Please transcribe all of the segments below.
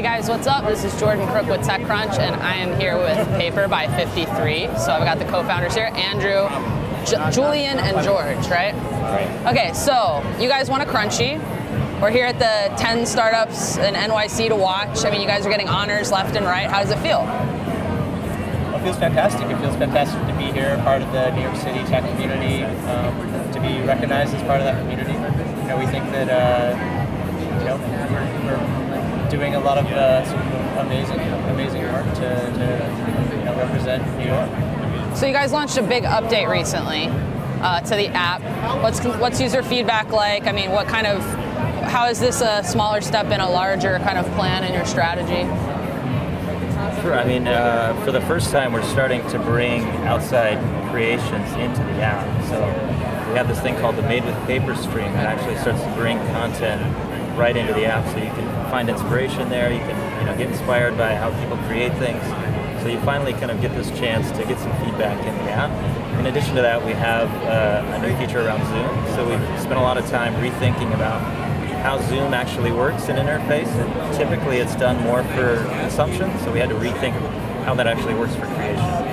Hey guys, what's up? This is Jordan Crook with TechCrunch, and I am here with Paper by 53. So I've got the co-founders here, Andrew, Julian, and George, right? Right. Okay, so you guys won a Crunchie. We're here at the 10 startups in NYC to watch. I mean, you guys are getting honors left and right. How does it feel? Well, it feels fantastic. It feels fantastic to be here, part of the New York City tech community, to be recognized as part of that community. You know, we think that we're doing a lot of sort of amazing work to represent New York. So you guys launched a big update recently to the app. What's user feedback like? I mean, how is this a smaller step in a larger kind of plan in your strategy? Sure. I mean, for the first time, we're starting to bring outside creations into the app. So we have this thing called the Made with Paper stream that actually starts to bring content right into the app, so you can find inspiration there. You can get inspired by how people create things. So you finally kind of get this chance to get some feedback in the app. In addition to that, we have a new feature around Zoom. So we've spent a lot of time rethinking about how Zoom actually works in interface, and typically it's done more for consumption, so we had to rethink how that actually works for creation.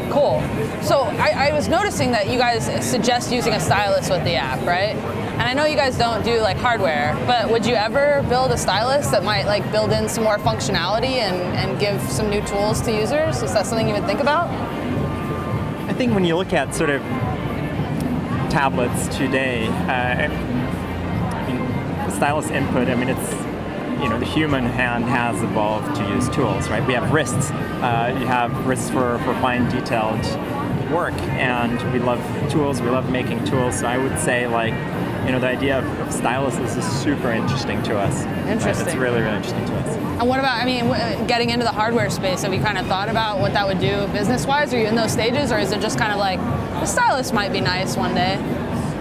Cool. So I was noticing that you guys suggest using a stylus with the app, right? And I know you guys don't do like hardware, but would you ever build a stylus that might like build in some more functionality and give some new tools to users? Is that something you would think about? I think when you look at sort of tablets today, stylus input, I mean, it's, the human hand has evolved to use tools, right? We have wrists. You have wrists for fine detailed work, and we love tools, we love making tools. So I would say, the idea of stylus is super interesting to us. Interesting. Right? It's really, really interesting to us. And what about, getting into the hardware space, have you kind of thought about what that would do business-wise? Are you in those stages, or is it just kind of like, the stylus might be nice one day?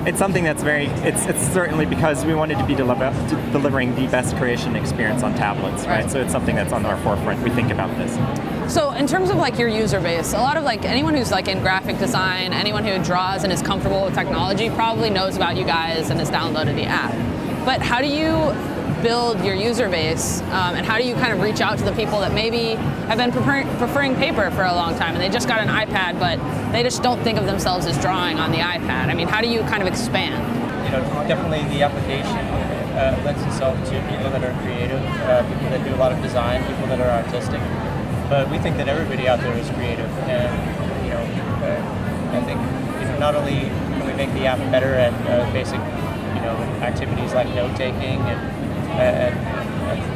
It's something that's it's certainly because we wanted to be delivering the best creation experience on tablets, right? So it's something that's on our forefront. We think about this. So in terms of your user base, a lot of anyone who's in graphic design, anyone who draws and is comfortable with technology probably knows about you guys and has downloaded the app. But how do you build your user base, and how do you kind of reach out to the people that maybe have been preferring paper for a long time and they just got an iPad, but they just don't think of themselves as drawing on the iPad? I mean, how do you kind of expand? Definitely the application lends itself to people that are creative, people that do a lot of design, people that are artistic. But we think that everybody out there is creative, and I think not only can we make the app better at basic activities like note taking and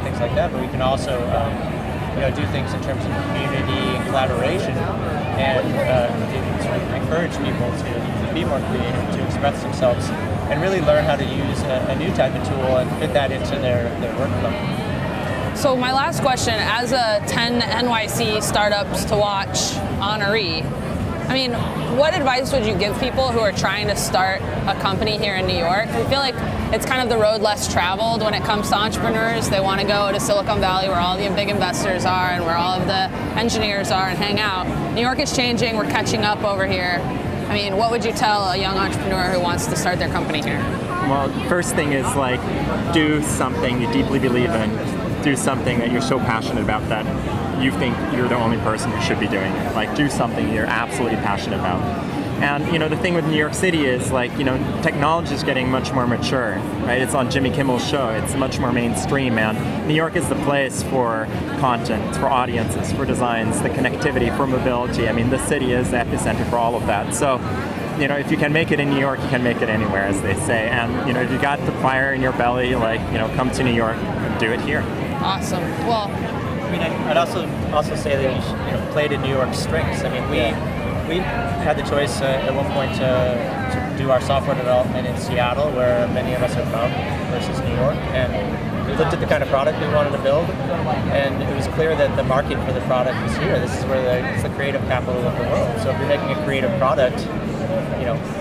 things like that, but we can also do things in terms of community and collaboration, and sort of encourage people to be more creative, to express themselves, and really learn how to use a new type of tool and fit that into their workflow. So my last question, as a 10 NYC startups to watch honoree, what advice would you give people who are trying to start a company here in New York? I feel like it's kind of the road less traveled when it comes to entrepreneurs. They want to go to Silicon Valley where all the big investors are and where all of the engineers are and hang out. New York is changing, we're catching up over here. What would you tell a young entrepreneur who wants to start their company here? Well, first thing is do something you deeply believe in. Do something that you're so passionate about that you think you're the only person who should be doing it. Do something you're absolutely passionate about. And the thing with New York City is technology is getting much more mature, right? It's on Jimmy Kimmel's show. It's much more mainstream, and New York is the place for content, for audiences, for designs, the connectivity, for mobility. The city is the epicenter for all of that. So, if you can make it in New York, you can make it anywhere, as they say. And if you got the fire in your belly, come to New York and do it here. Awesome. Well, I'd also say that you should play to New York's strengths. We had the choice at one point to do our software development in Seattle, where many of us are from, versus New York, and we looked at the kind of product we wanted to build, and it was clear that the market for the product is here. This is where it's the creative capital of the world. So if you're making a creative product,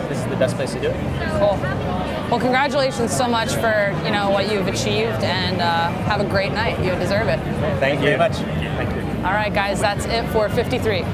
this is the best place to do it. Cool. Well, congratulations so much for what you've achieved, and have a great night. You deserve it. Thank you very much. Thank you. All right, guys, that's it for 53.